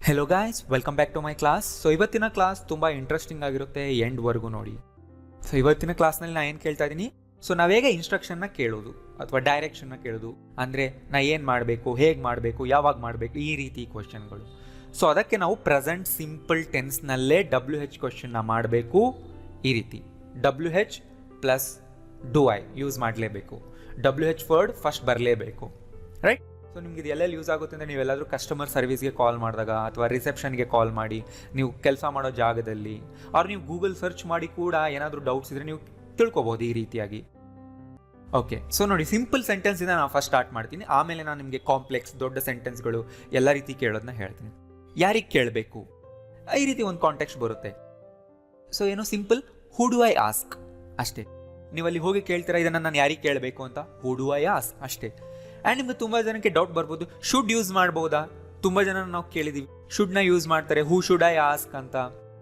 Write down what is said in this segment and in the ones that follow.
Hello guys, welcome back to my class. So ಇವತ್ತಿನ class ತುಂಬ interesting ಆಗಿರುತ್ತೆ, ಎಂಡ್ವರೆಗೂ ನೋಡಿ. ಸೊ ಇವತ್ತಿನ ಕ್ಲಾಸ್ನಲ್ಲಿ ನಾನು ಏನು ಕೇಳ್ತಾ ಇದ್ದೀನಿ, ಸೊ ನಾವೇಗ ಇನ್ಸ್ಟ್ರಕ್ಷನ್ನ ಕೇಳೋದು ಅಥವಾ ಡೈರೆಕ್ಷನ್ನ ಕೇಳೋದು, ಅಂದರೆ ನಾ ಏನು ಮಾಡಬೇಕು, ಹೇಗೆ ಮಾಡಬೇಕು, ಯಾವಾಗ ಮಾಡಬೇಕು, ಈ ರೀತಿ ಕ್ವಶನ್ಗಳು. ಸೊ ಅದಕ್ಕೆ ನಾವು ಪ್ರೆಸೆಂಟ್ ಸಿಂಪಲ್ ಟೆನ್ಸ್ನಲ್ಲೇ WH ಕ್ವಶನ್ನ ಮಾಡಬೇಕು. ಈ ರೀತಿ WH plus do I use ಮಾಡಲೇಬೇಕು. WH ವರ್ಡ್ ಫಸ್ಟ್ ಬರಲೇಬೇಕು, ರೈಟ್? ಸೊ ನಿಮ್ಗೆ ಇದು ಎಲ್ಲೆಲ್ಲಿ ಯೂಸ್ ಆಗುತ್ತೆ ಅಂದರೆ, ನೀವೆಲ್ಲಾದರೂ ಕಸ್ಟಮರ್ ಸರ್ವಿಸ್ಗೆ ಕಾಲ್ ಮಾಡಿದಾಗ ಅಥವಾ ರಿಸೆಪ್ಷನ್ಗೆ ಕಾಲ್ ಮಾಡಿ, ನೀವು ಕೆಲಸ ಮಾಡೋ ಜಾಗದಲ್ಲಿ, ಅವ್ರು ನೀವು ಗೂಗಲ್ ಸರ್ಚ್ ಮಾಡಿ ಕೂಡ ಏನಾದರೂ ಡೌಟ್ಸ್ ಇದ್ದರೆ ನೀವು ತಿಳ್ಕೊಬೋದು ಈ ರೀತಿಯಾಗಿ. ಓಕೆ, ಸೊ ನೋಡಿ, ಸಿಂಪಲ್ ಸೆಂಟೆನ್ಸಿಂದ ನಾನು ಫಸ್ಟ್ ಸ್ಟಾರ್ಟ್ ಮಾಡ್ತೀನಿ. ಆಮೇಲೆ ನಾನು ನಿಮಗೆ ಕಾಂಪ್ಲೆಕ್ಸ್ ದೊಡ್ಡ ಸೆಂಟೆನ್ಸ್ಗಳು ಎಲ್ಲ ರೀತಿ ಕೇಳೋದನ್ನ ಹೇಳ್ತೀನಿ. ಯಾರಿಗೆ ಕೇಳಬೇಕು, ಈ ರೀತಿ ಒಂದು ಕಾಂಟೆಕ್ಸ್ಟ್ ಬರುತ್ತೆ. ಸೊ ಏನು simple, who do I ask ಅಷ್ಟೇ. ನೀವು ಅಲ್ಲಿ ಹೋಗಿ ಕೇಳ್ತೀರಾ, ಇದನ್ನು ನಾನು ಯಾರಿಗೆ ಕೇಳಬೇಕು ಅಂತ, ಹೂ ಡು ಐ ಆಸ್ಕ್ ಅಷ್ಟೇ. ಆ್ಯಂಡ್ ನಿಮ್ಗೆ ತುಂಬ ಜನಕ್ಕೆ ಡೌಟ್ ಬರ್ಬೋದು, ಶುಡ್ ಯೂಸ್ ಮಾಡ್ಬೋದಾ? ತುಂಬ ಜನ ನಾವು ಕೇಳಿದ್ದೀವಿ ಶುಡ್ನ ಯೂಸ್ ಮಾಡ್ತಾರೆ, ಹೂ ಶುಡ್ ಐ ಆಸ್ಕ್ ಅಂತ.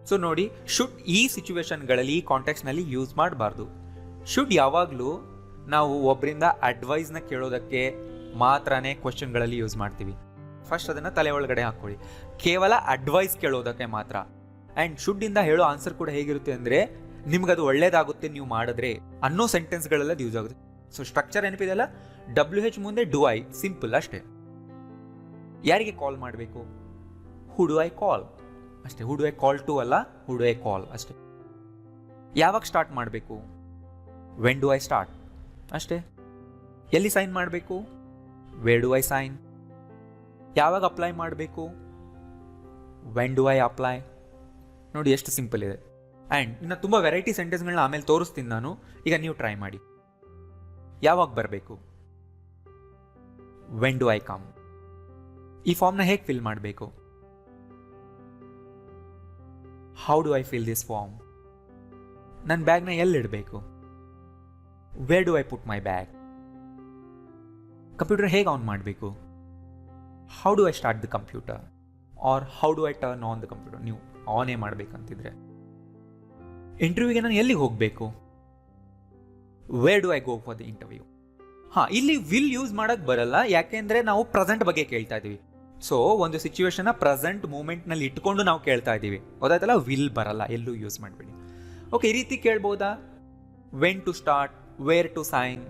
ಸೊ ನೋಡಿ, ಶುಡ್ ಈ ಸಿಚುವೇಶನ್ಗಳಲ್ಲಿ, ಈ ಕಾಂಟೆಕ್ಸ್ನಲ್ಲಿ ಯೂಸ್ ಮಾಡಬಾರ್ದು. ಶುಡ್ ಯಾವಾಗಲೂ ನಾವು ಒಬ್ಬರಿಂದ ಅಡ್ವೈಸ್ನ ಕೇಳೋದಕ್ಕೆ ಮಾತ್ರನೇ ಕ್ವಶನ್ಗಳಲ್ಲಿ ಯೂಸ್ ಮಾಡ್ತೀವಿ. ಫಸ್ಟ್ ಅದನ್ನು ತಲೆ ಒಳಗಡೆ ಹಾಕ್ಕೊಳ್ಳಿ, ಕೇವಲ ಅಡ್ವೈಸ್ ಕೇಳೋದಕ್ಕೆ ಮಾತ್ರ. ಆ್ಯಂಡ್ ಶುಡ್ಡಿಂದ ಹೇಳೋ ಆನ್ಸರ್ ಕೂಡ ಹೇಗಿರುತ್ತೆ ಅಂದರೆ, ನಿಮ್ಗದು ಒಳ್ಳೇದಾಗುತ್ತೆ ನೀವು ಮಾಡಿದ್ರೆ ಅನ್ನೋ ಸೆಂಟೆನ್ಸ್ಗಳೆಲ್ಲ ಯೂಸ್ ಆಗುತ್ತೆ. ಸೊ ಸ್ಟ್ರಕ್ಚರ್ ನೆನಪಿದೆಯಲ್ಲ, WH ಮುಂದೆ ಡು ಐ, ಸಿಂಪಲ್ ಅಷ್ಟೇ. ಯಾರಿಗೆ ಕಾಲ್ ಮಾಡಬೇಕು, ಹೂ ಡು ಐ ಕಾಲ್ ಅಷ್ಟೇ. Who do I call to ಅಲ್ಲ, ಹೂ ಡು ಐ ಕಾಲ್ ಅಷ್ಟೇ. ಯಾವಾಗ ಸ್ಟಾರ್ಟ್ ಮಾಡಬೇಕು, ವೆನ್ ಡು ಐ ಸ್ಟಾರ್ಟ್ ಅಷ್ಟೇ. ಎಲ್ಲಿ ಸೈನ್ ಮಾಡಬೇಕು, ವೇರ್ ಡು ಐ ಸೈನ್. ಯಾವಾಗ ಅಪ್ಲೈ ಮಾಡಬೇಕು, ವೆನ್ ಡು ಐ ಅಪ್ಲೈ. ನೋಡಿ ಎಷ್ಟು ಸಿಂಪಲ್ ಇದೆ. ಆ್ಯಂಡ್ ಇನ್ನು ತುಂಬ ವೆರೈಟಿ ಸೆಂಟೆನ್ಸ್ಗಳನ್ನ ಆಮೇಲೆ ತೋರಿಸ್ತೀನಿ ನಾನು, ಈಗ ನೀವು ಟ್ರೈ ಮಾಡಿ. ಯಾವಾಗ ಬರಬೇಕು, ವೆನ್ ಡು ಐ ಕಮ್. ಈ ಫಾರ್ಮ್ನ ಹೇಗೆ ಫಿಲ್ ಮಾಡಬೇಕು, how do I fill this form. ನನ್ನ ಬ್ಯಾಗ್ನ ಎಲ್ಲಿಡಬೇಕು, where do I put my bag. Computer ಹೇಗೆ ಆನ್ ಮಾಡಬೇಕು, how do I start the computer, or how do I turn on the computer. ನೀವು ಆನೇ ಮಾಡಬೇಕಂತಿದ್ರೆ. ಇಂಟರ್ವ್ಯೂಗೆ ನಾನು ಎಲ್ಲಿಗೆ ಹೋಗಬೇಕು, where do I go for the interview. ಇಲ್ಲಿ ವಿಲ್ ಯೂಸ್ ಮಾಡಕ್ ಬರಲ್ಲ, ಯಾಕೆಂದ್ರೆ ನಾವು ಪ್ರೆಸೆಂಟ್ ಬಗ್ಗೆ ಕೇಳ್ತಾ ಇದೀವಿ. ಸೊ ಒಂದು ಸಿಚುವೇಶನ್ ಪ್ರೆಸೆಂಟ್ ಮೂಮೆಂಟ್ನಲ್ಲಿ ಇಟ್ಕೊಂಡು ನಾವು ಕೇಳ್ತಾ ಇದ್ದೀವಿ, ಗೊತ್ತಾಯ್ತಲ್ಲ? ವಿಲ್ ಬರಲ್ಲ, ಎಲ್ಲೂ ಯೂಸ್ ಮಾಡಬೇಡಿ. ಓಕೆ, ಈ ರೀತಿ ಕೇಳ್ಬೋದಾ, when to start, where to sign,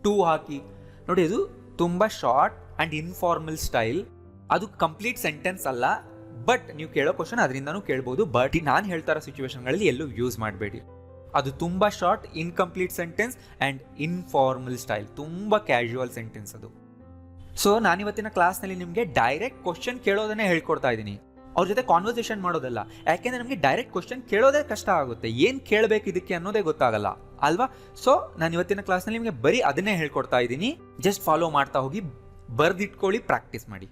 to ಹಾಕಿ. ನೋಡಿ, ಇದು ತುಂಬ ಶಾರ್ಟ್ ಆ್ಯಂಡ್ ಇನ್ಫಾರ್ಮಲ್ ಸ್ಟೈಲ್. ಅದು ಕಂಪ್ಲೀಟ್ ಸೆಂಟೆನ್ಸ್ ಅಲ್ಲ, ಬಟ್ ನೀವು ಕೇಳೋ ಕ್ವಶನ್ ಅದರಿಂದನೂ ಕೇಳ್ಬೋದು. ಬಟ್ ನಾನು ಹೇಳ್ತಾ ಇರೋ ಸಿಚುವೇಶನ್ಗಳಲ್ಲಿ ಎಲ್ಲೂ ಯೂಸ್ ಮಾಡಬೇಡಿ. ಅದು ತುಂಬ short, incomplete sentence and informal style, ತುಂಬ ಕ್ಯಾಶುವಲ್ ಸೆಂಟೆನ್ಸ್ ಅದು. ಸೊ ನಾನಿವತ್ತಿನ ಕ್ಲಾಸ್ನಲ್ಲಿ ನಿಮಗೆ ಡೈರೆಕ್ಟ್ ಕ್ವಶನ್ ಕೇಳೋದನ್ನೇ ಹೇಳ್ಕೊಡ್ತಾ ಇದ್ದೀನಿ, ಅವ್ರ ಜೊತೆ ಕಾನ್ವರ್ಸೇಷನ್ ಮಾಡೋದಲ್ಲ. ಯಾಕೆಂದರೆ ನಮಗೆ ಡೈರೆಕ್ಟ್ ಕ್ವಶನ್ ಕೇಳೋದೇ ಕಷ್ಟ ಆಗುತ್ತೆ, ಏನು ಕೇಳಬೇಕು ಇದಕ್ಕೆ ಅನ್ನೋದೇ ಗೊತ್ತಾಗಲ್ಲ ಅಲ್ವಾ? ಸೊ ನಾನು ಇವತ್ತಿನ ಕ್ಲಾಸ್ನಲ್ಲಿ ನಿಮಗೆ ಬರೀ ಅದನ್ನೇ ಹೇಳ್ಕೊಡ್ತಾ ಇದ್ದೀನಿ. ಜಸ್ಟ್ ಫಾಲೋ ಮಾಡ್ತಾ ಹೋಗಿ, ಬರ್ದಿಟ್ಕೊಳ್ಳಿ, ಪ್ರಾಕ್ಟೀಸ್ ಮಾಡಿ.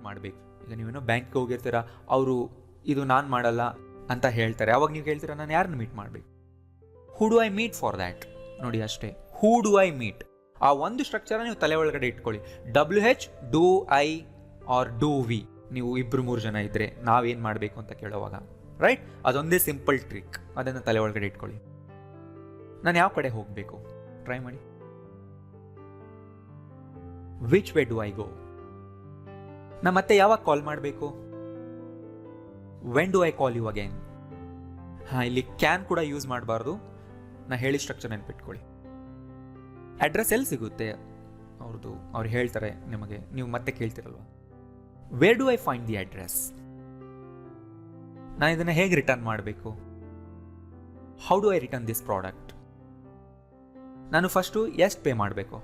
ಮಾಡಬೇಕು. ಈಗ ನೀವೇನೋ ಬ್ಯಾಂಕ್ಗೆ ಹೋಗಿರ್ತೀರ, ಅವರು ಇದು ನಾನು ಮಾಡಲ್ಲ ಅಂತ ಹೇಳ್ತಾರೆ, ಅವಾಗ ನೀವು ಕೇಳ್ತೀರಾ ನಾನು ಯಾರನ್ನ ಮೀಟ್ ಮಾಡಬೇಕು, who do I meet for that. ನೋಡಿ ಅಷ್ಟೇ, ಹೂ ಡು ಐ ಮೀಟ್. ಆ ಒಂದು ಸ್ಟ್ರಕ್ಚರ್ ನೀವು ತಲೆ ಒಳಗಡೆ ಇಟ್ಕೊಳ್ಳಿ. WH, do I or do we. ನೀವು 2-3 ಜನ ಇದ್ರೆ ನಾವೇನು ಮಾಡಬೇಕು ಅಂತ ಕೇಳೋವಾಗ, ರೈಟ್? ಅದೊಂದೇ ಸಿಂಪಲ್ ಟ್ರಿಕ್, ಅದನ್ನು ತಲೆ ಒಳಗಡೆ ಇಟ್ಕೊಳ್ಳಿ. ನಾನು ಯಾವ ಕಡೆ ಹೋಗಬೇಕು, ಟ್ರೈ ಮಾಡಿ. Which way do I go. ನಾ ಮತ್ತೆ ಯಾವಾಗ ಕಾಲ್ ಮಾಡಬೇಕು, when do I call you again. ಇಲ್ಲಿ ಕ್ಯಾನ್ ಕೂಡ ಯೂಸ್ ಮಾಡಬಾರ್ದು, ನಾ ಹೇಳಿ ಸ್ಟ್ರಕ್ಚರ್ ನೆನ್ಪಿಟ್ಕೊಳ್ಳಿ. ಅಡ್ರೆಸ್ ಎಲ್ಲಿ ಸಿಗುತ್ತೆ ಅವ್ರದ್ದು, ಅವ್ರು ಹೇಳ್ತಾರೆ ನಿಮಗೆ, ನೀವು ಮತ್ತೆ ಕೇಳ್ತಿರಲ್ವ, where do I find the address. ನಾನು ಇದನ್ನು ಹೇಗೆ ರಿಟರ್ನ್ ಮಾಡಬೇಕು, how do I return this product. ನಾನು ಫಸ್ಟು ಎಷ್ಟು ಪೇ ಮಾಡಬೇಕು,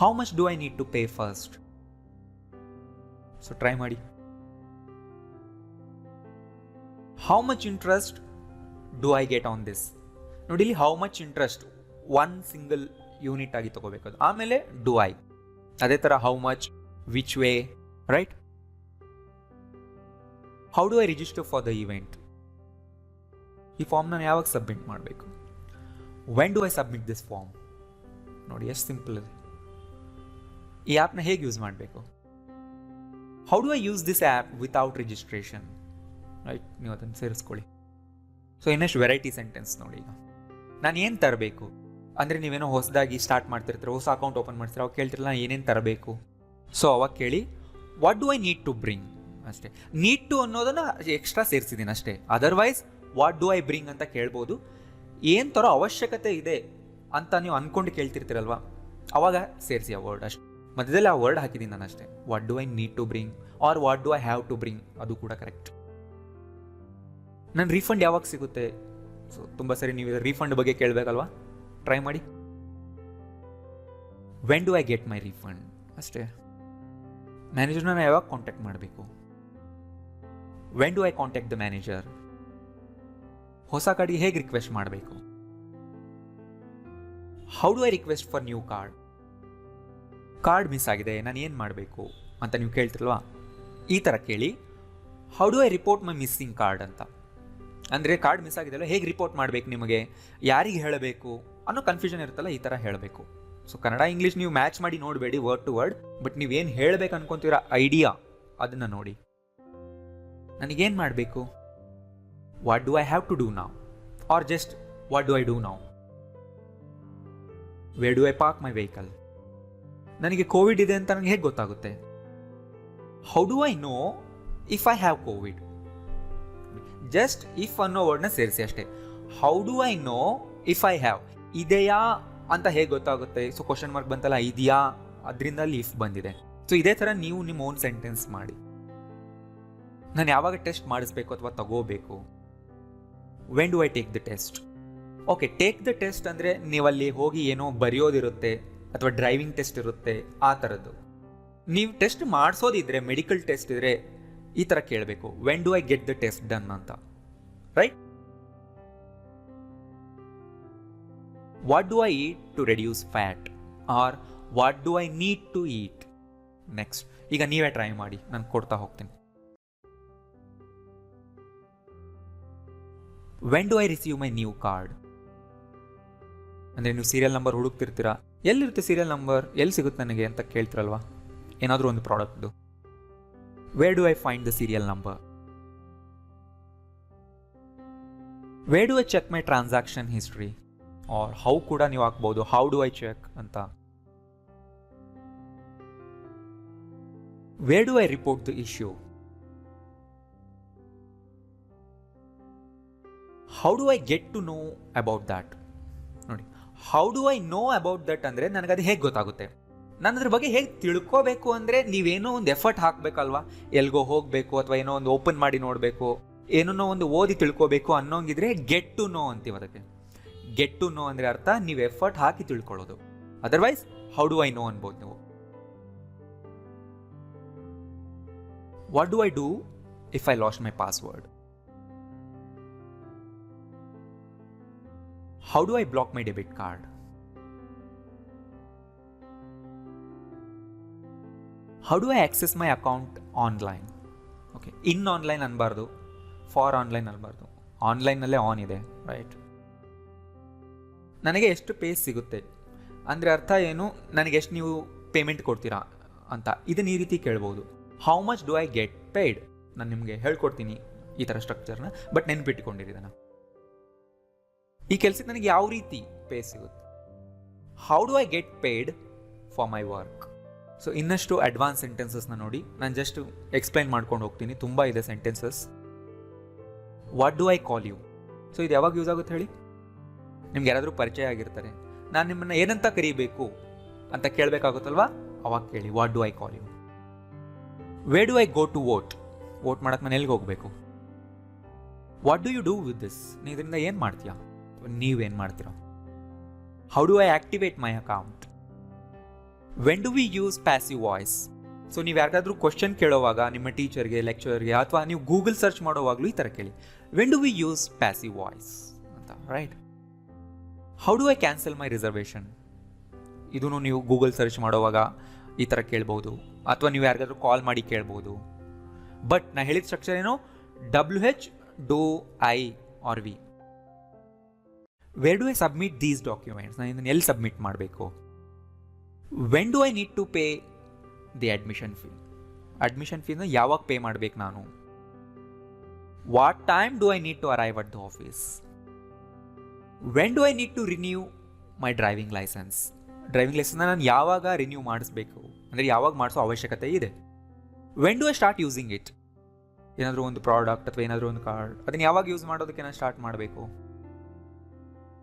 how much do I need to pay first. So try ಮಾಡಿ. How much interest do I get on this. ನೋಡಿ, ಇಲ್ಲಿ how much interest one single unit ಆಗಿ ತಗೋಬೇಕು ಅದು. ಆಮೇಲೆ ಡು ಐ, ಅದೇ ಥರ how much, which way, right? How do I register for the event. ಈ ಫಾರ್ಮ್ನ ಯಾವಾಗ ಸಬ್ಮಿಟ್ ಮಾಡಬೇಕು, when do I submit this form. ನೋಡಿ ಎಷ್ಟು ಸಿಂಪಲ್ ಇದೆ. ಈ ಆ್ಯಪ್ನ ಹೇಗೆ ಯೂಸ್ ಮಾಡಬೇಕು, how do I use this app without registration, right? ನೀವು ಅದನ್ನು ಸೇರಿಸ್ಕೊಳ್ಳಿ. ಸೊ ಇನ್ನಷ್ಟು ವೆರೈಟಿ ಸೆಂಟೆನ್ಸ್ ನೋಡಿ. ಈಗ ನಾನು ಏನು ತರಬೇಕು ಅಂದರೆ, ನೀವೇನೋ ಹೊಸದಾಗಿ ಸ್ಟಾರ್ಟ್ ಮಾಡ್ತಿರ್ತೀರ, ಹೊಸ ಅಕೌಂಟ್ ಓಪನ್ ಮಾಡ್ತೀರ, ಅವಾಗ ಕೇಳ್ತಿರಲ್ಲ ಏನೇನು ತರಬೇಕು. ಸೊ ಅವಾಗ ಕೇಳಿ, what do I need to bring ಅಷ್ಟೇ. ನೀಡ್ ಟು ಅನ್ನೋದನ್ನು ಎಕ್ಸ್ಟ್ರಾ ಸೇರಿಸಿದ್ದೀನಿ ಅಷ್ಟೇ. Otherwise what do I bring ಅಂತ ಕೇಳ್ಬೋದು. ಏನು ಥರ ಅವಶ್ಯಕತೆ ಇದೆ ಅಂತ ನೀವು ಅಂದ್ಕೊಂಡು ಕೇಳ್ತಿರ್ತೀರಲ್ವ, ಅವಾಗ ಸೇರಿಸಿ ಆ ವರ್ಡ್ ಅಷ್ಟೇ. ಮಧ್ಯದಲ್ಲಿ ಆ ವರ್ಡ್ ಹಾಕಿದ್ದೀನಿ ನಾನು ಅಷ್ಟೇ. What do I need to bring or what do I have to bring, ಅದು ಕೂಡ ಕರೆಕ್ಟ್. ನನ್ನ ರೀಫಂಡ್ ಯಾವಾಗ ಸಿಗುತ್ತೆ? ಸೊ ತುಂಬ ಸರಿ ನೀವು ರೀಫಂಡ್ ಬಗ್ಗೆ ಕೇಳಬೇಕಲ್ವಾ, ಟ್ರೈ ಮಾಡಿ. When do I get my refund ಅಷ್ಟೇ. ಮ್ಯಾನೇಜರ್ನ ಯಾವಾಗ ಕಾಂಟ್ಯಾಕ್ಟ್ ಮಾಡಬೇಕು? When do eye contact the manager? ಹೊಸ ಕಾರ್ಡಿಗೆ ಹೇಗೆ ರಿಕ್ವೆಸ್ಟ್ ಮಾಡಬೇಕು? How do I request for new card? Card miss ಆಗಿದೆ, ನಾನು ಏನು ಮಾಡಬೇಕು ಅಂತ ನೀವು ಕೇಳ್ತಿರಲ್ವಾ, ಈ ಥರ ಕೇಳಿ. How do I report my missing card ಅಂತ. ಅಂದರೆ ಕಾರ್ಡ್ ಮಿಸ್ ಆಗಿದೆಯಲ್ಲ, ಹೇಗೆ ರಿಪೋರ್ಟ್ ಮಾಡಬೇಕು, ನಿಮಗೆ ಯಾರಿಗೆ ಹೇಳಬೇಕು ಅನ್ನೋ ಕನ್ಫ್ಯೂಷನ್ ಇರುತ್ತಲ್ಲ, ಈ ಥರ ಹೇಳಬೇಕು. ಸೊ ಕನ್ನಡ ಇಂಗ್ಲೀಷ್ ನೀವು ಮ್ಯಾಚ್ ಮಾಡಿ ನೋಡಬೇಡಿ ವರ್ಡ್ ಟು ವರ್ಡ್, ಬಟ್ ನೀವೇನು ಹೇಳಬೇಕು ಅನ್ಕೊಂತೀರ ಐಡಿಯಾ ಅದನ್ನು ನೋಡಿ. ನನಗೇನು ಮಾಡಬೇಕು? What do I have to do now? Or just what do I do now? Where do I park my vehicle? ನನಗೆ ಕೋವಿಡ್ ಇದೆ ಅಂತ ನನಗೆ ಹೇಗೆ ಗೊತ್ತಾಗುತ್ತೆ? How do I know if I have Covid? Just if ಅನ್ನೋ ವರ್ಡ್ನ ಸೇರಿಸಿ ಅಷ್ಟೇ. How do I know if I have? ಇದೆಯಾ ಅಂತ ಹೇಗೆ ಗೊತ್ತಾಗುತ್ತೆ? ಸೊ ಕ್ವಶನ್ ಮಾರ್ಕ್ ಬಂತಲ್ಲ, ಇದೆಯಾ, ಅದರಿಂದ ಅಲ್ಲಿ ಇಫ್ ಬಂದಿದೆ. ಸೊ ಇದೇ ಥರ ನೀವು ನಿಮ್ಮ ಓನ್ ಸೆಂಟೆನ್ಸ್ ಮಾಡಿ. ನಾನು ಯಾವಾಗ ಟೆಸ್ಟ್ ಮಾಡಿಸ್ಬೇಕು ಅಥವಾ ತಗೋಬೇಕು? When do I take the test? Okay, take the test ಅಂದರೆ ನೀವಲ್ಲಿ ಹೋಗಿ ಏನೋ ಬರೆಯೋದಿರುತ್ತೆ ಅಥವಾ ಡ್ರೈವಿಂಗ್ ಟೆಸ್ಟ್ ಇರುತ್ತೆ, ಆ ಥರದ್ದು. ನೀವು ಟೆಸ್ಟ್ ಮಾಡಿಸೋದಿದ್ರೆ, ಮೆಡಿಕಲ್ ಟೆಸ್ಟ್ ಇದ್ರೆ ಈ ಥರ ಕೇಳಬೇಕು, when do I get the test done ಅಂತ, right? What do I eat to reduce fat? Or what do I need to eat? Next ಈಗ ನೀವೇ ಟ್ರೈ ಮಾಡಿ, ನಾನು ಕೊಡ್ತಾ ಹೋಗ್ತೀನಿ. When do I receive my new card? ಅಂದರೆ ನೀವು serial number ಹುಡುಕ್ತಿರ್ತೀರಾ, ಎಲ್ಲಿರುತ್ತೆ ಸೀರಿಯಲ್ ನಂಬರ್, ಎಲ್ಲಿ ಸಿಗುತ್ತೆ ನನಗೆ ಅಂತ ಕೇಳ್ತಿರಲ್ವಾ, ಏನಾದರೂ ಒಂದು ಪ್ರಾಡಕ್ಟ್ದು. Where do I find the serial number? Where do I check my transaction history? Or how ಕೂಡ ನೀವು ಹಾಕ್ಬೋದು, ಹೌ ಡು ಐ ಚೆಕ್ ಅಂತ. Where do I report the issue? How do I get to know about that? ನೋಡಿ, how do I know about that ಅಂದರೆ ನನಗದು ಹೇಗೆ ಗೊತ್ತಾಗುತ್ತೆ, ನಾನು ಅದ್ರ ಬಗ್ಗೆ ಹೇಗೆ ತಿಳ್ಕೋಬೇಕು ಅಂದರೆ ನೀವೇನೋ ಒಂದು ಎಫರ್ಟ್ ಹಾಕಬೇಕಲ್ವಾ, ಎಲ್ಗೋ ಹೋಗಬೇಕು ಅಥವಾ ಏನೋ ಒಂದು ಓಪನ್ ಮಾಡಿ ನೋಡಬೇಕು, ಏನೋ ಒಂದು ಓದಿ ತಿಳ್ಕೋಬೇಕು ಅನ್ನೋಂಗಿದ್ರೆ ಗೆಟ್ ಟು ನೋ ಅಂತೀವಿ ಅದಕ್ಕೆ. ಗೆಟ್ ಟು ನೋ ಅಂದರೆ ಅರ್ಥ ನೀವು ಎಫರ್ಟ್ ಹಾಕಿ ತಿಳ್ಕೊಳ್ಳೋದು. Otherwise how do I no ಅನ್ಬೋದು ನೀವು. What do I do if I lost my password? How do I block my debit card? How do I access my account online? Okay, in online ಅನ್ಬಾರ್ದು, for online ಅನ್ಬಾರ್ದು. ಆನ್ಲೈನಲ್ಲೇ on ಇದೆ, right? ನನಗೆ ಎಷ್ಟು pay ಸಿಗುತ್ತೆ ಅಂದರೆ ಅರ್ಥ ಏನು, ನನಗೆ ಎಷ್ಟು ನೀವು ಪೇಮೆಂಟ್ ಕೊಡ್ತೀರಾ ಅಂತ, ಇದನ್ನ ಈ ರೀತಿ ಕೇಳ್ಬೋದು. How much do I get paid? ನಾನು ನಿಮಗೆ ಹೇಳ್ಕೊಡ್ತೀನಿ ಈ ಥರ ಸ್ಟ್ರಕ್ಚರ್ನ, ಬಟ್ ನೆನ್ಪಿಟ್ಕೊಂಡಿರಿ ಇದನ್ನು. ಈ ಕೆಲಸಕ್ಕೆ ನನಗೆ ಯಾವ ರೀತಿ ಪೇ ಸಿಗುತ್ತೆ? How do I get paid for my work? So ಇನ್ನಷ್ಟು ಅಡ್ವಾನ್ಸ್ ಸೆಂಟೆನ್ಸಸ್ನ ನೋಡಿ, ನಾನು ಜಸ್ಟ್ ಎಕ್ಸ್ಪ್ಲೈನ್ ಮಾಡ್ಕೊಂಡು ಹೋಗ್ತೀನಿ, ತುಂಬ ಇದೆ sentences. What do I call you? So ಇದು ಯಾವಾಗ ಯೂಸ್ ಆಗುತ್ತೆ ಹೇಳಿ? ನಿಮ್ಗೆ ಯಾರಾದರೂ ಪರಿಚಯ ಆಗಿರ್ತಾರೆ, ನಾನು ನಿಮ್ಮನ್ನು ಏನಂತ ಕರೀಬೇಕು ಅಂತ ಕೇಳಬೇಕಾಗುತ್ತಲ್ವಾ, ಅವಾಗ ಕೇಳಿ what do I call you. Where do I go to vote? Vote ಮಾಡಕ್ಕೆ ನಾನು ಎಲ್ಲಿಗೆ ಹೋಗಬೇಕು? What do you do with this? ನೀವು ಇದರಿಂದ ಏನು ಮಾಡ್ತೀಯಾ, ನೀವೇನು ಮಾಡ್ತೀರಾ? How do I activate my account? When do we use passive voice? So ನೀವು ಯಾರಿಗಾದ್ರೂ ಕ್ವಶನ್ ಕೇಳೋವಾಗ ನಿಮ್ಮ ಟೀಚರ್ಗೆ, ಲೆಕ್ಚರರ್ಗೆ, ಅಥವಾ ನೀವು ಗೂಗಲ್ ಸರ್ಚ್ ಮಾಡೋವಾಗಲೂ ಈ ಥರ ಕೇಳಿ, when do we use passive voice ಅಂತ, right? How do I cancel my reservation? ಇದನ್ನು ನೀವು ಗೂಗಲ್ ಸರ್ಚ್ ಮಾಡೋವಾಗ ಈ ಥರ ಕೇಳ್ಬೋದು, ಅಥವಾ ನೀವು ಯಾರಿಗಾದ್ರೂ ಕಾಲ್ ಮಾಡಿ ಕೇಳ್ಬೋದು. ಬಟ್ ನಾ ಹೇಳಿದ ಸ್ಟ್ರಕ್ಚರ್ ಏನು? WH, do, I or we. Where do I submit these documents? ನಾನು ಇದನ್ನು ಎಲ್ಲಿ ಸಬ್ಮಿಟ್ ಮಾಡಬೇಕು? When do I need to pay the admission fee? Admission ಫೀನ ಯಾವಾಗ ಪೇ ಮಾಡಬೇಕು ನಾನು? What time do I need to arrive at the office? When do I need to renew my driving licence? Driving ಲೈಸೆನ್ಸ್ನ ನಾನು ಯಾವಾಗ renew ಮಾಡಿಸ್ಬೇಕು, ಅಂದರೆ ಯಾವಾಗ ಮಾಡಿಸೋ ಅವಶ್ಯಕತೆ ಇದೆ? When do I start using it? ಏನಾದರೂ ಒಂದು ಪ್ರಾಡಕ್ಟ್ ಅಥವಾ ಏನಾದರೂ ಒಂದು ಕಾರ್ಡ್ ಅದನ್ನು ಯಾವಾಗ ಯೂಸ್ ಮಾಡೋದಕ್ಕೆ ನಾನು ಸ್ಟಾರ್ಟ್ ಮಾಡಬೇಕು?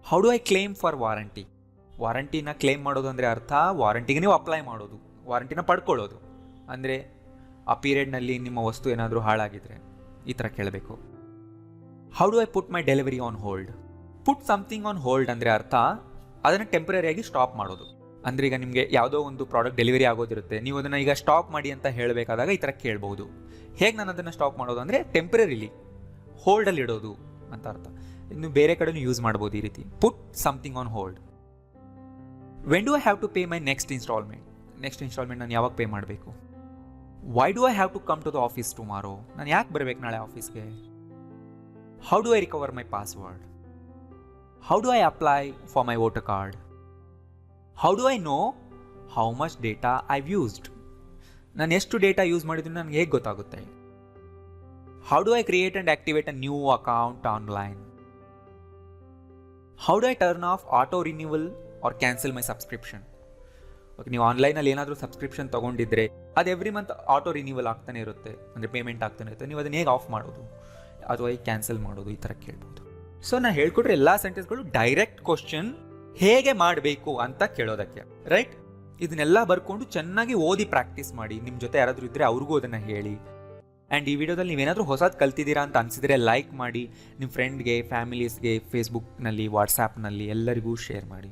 How do I claim for warranty? ವಾರಂಟಿನ ಕ್ಲೇಮ್ ಮಾಡೋದು ಅಂದರೆ ಅರ್ಥ ವಾರಂಟಿಗೆ ನೀವು ಅಪ್ಲೈ ಮಾಡೋದು, ವಾರಂಟಿನ ಪಡ್ಕೊಳ್ಳೋದು. ಅಂದರೆ ಆ ಪೀರಿಯಡ್ನಲ್ಲಿ ನಿಮ್ಮ ವಸ್ತು ಏನಾದರೂ ಹಾಳಾಗಿದ್ರೆ ಈ ಥರ ಕೇಳಬೇಕು. How do I put my delivery on hold? Put something on hold ಅಂದರೆ ಅರ್ಥ ಅದನ್ನು ಟೆಂಪ್ರರಿಯಾಗಿ ಸ್ಟಾಪ್ ಮಾಡೋದು. ಅಂದರೆ ಈಗ ನಿಮಗೆ ಯಾವುದೋ ಒಂದು ಪ್ರಾಡಕ್ಟ್ ಡೆಲಿವರಿ ಆಗೋದಿರುತ್ತೆ, ನೀವು ಅದನ್ನು ಈಗ ಸ್ಟಾಪ್ ಮಾಡಿ ಅಂತ ಹೇಳಬೇಕಾದಾಗ ಈ ಥರ ಕೇಳ್ಬೋದು. ಹೇಗೆ ನಾನು ಅದನ್ನು ಸ್ಟಾಪ್ ಮಾಡೋದು ಅಂದರೆ ಟೆಂಪ್ರರಿಲಿ ಹೋಲ್ಡಲ್ಲಿ ಇಡೋದು ಅಂತ ಅರ್ಥ. ಇನ್ನು ಬೇರೆ ಕಡೆನೂ ಯೂಸ್ ಮಾಡ್ಬೋದು ಈ ರೀತಿ, put something on hold. When do I have to pay my next installment? Next installment ನಾನು ಯಾವಾಗ ಪೇ ಮಾಡಬೇಕು? Why do I have to come to the office tomorrow? ನಾನು ಯಾಕೆ ಬರಬೇಕು ನಾಳೆ ಆಫೀಸ್ಗೆ? How do I recover my password? How do I apply for my voter card? How do I know how much data I've used? ನಾನು ಎಷ್ಟು data use ಮಾಡಿದ್ರು ನನಗೆ ಹೇಗೆ ಗೊತ್ತಾಗುತ್ತೆ? How do I create and activate a new account online? How do I turn off auto renewal or cancel my subscription? Okay, ನೀವು ಆನ್ಲೈನಲ್ಲಿ ಏನಾದರೂ subscription ತೊಗೊಂಡಿದ್ರೆ ಅದು ಎವ್ರಿ ಮಂತ್ ಆಟೋ ರಿನ್ಯೂವಲ್ ಆಗ್ತಾನೆ ಇರುತ್ತೆ, ಅಂದರೆ ಪೇಮೆಂಟ್ ಆಗ್ತಾನೆ ಇರುತ್ತೆ. ನೀವು ಅದನ್ನು ಹೇಗೆ ಆಫ್ ಮಾಡೋದು ಅಥವಾ ಹೇಗೆ ಕ್ಯಾನ್ಸಲ್ ಮಾಡೋದು ಈ ಥರ ಕೇಳ್ಬೋದು. ಸೊ ನಾನು ಹೇಳ್ಕೊಟ್ರೆ ಎಲ್ಲ ಸೆಂಟೆನ್ಸ್ಗಳು ಡೈರೆಕ್ಟ್ ಕ್ವಶನ್ ಹೇಗೆ ಮಾಡಬೇಕು ಅಂತ ಕೇಳೋದಕ್ಕೆ, ರೈಟ್? ಇದನ್ನೆಲ್ಲ ಬರ್ಕೊಂಡು ಚೆನ್ನಾಗಿ ಓದಿ ಪ್ರಾಕ್ಟೀಸ್ ಮಾಡಿ. ನಿಮ್ಮ ಜೊತೆ ಯಾರಾದರೂ ಇದ್ದರೆ ಅವ್ರಿಗೂ ಅದನ್ನು ಹೇಳಿ. ಆ್ಯಂಡ್ ಈ ವಿಡಿಯೋದಲ್ಲಿ ನೀವೇನಾದರೂ ಹೊಸದು ಕಲ್ತಿದ್ದೀರಾ ಅಂತ ಅನಿಸಿದರೆ ಲೈಕ್ ಮಾಡಿ, ನಿಮ್ಮ ಫ್ರೆಂಡ್ಗೆ, ಫ್ಯಾಮಿಲೀಸ್ಗೆ, ಫೇಸ್ಬುಕ್ನಲ್ಲಿ, ವಾಟ್ಸಾಪ್ನಲ್ಲಿ ಎಲ್ಲರಿಗೂ ಶೇರ್ ಮಾಡಿ.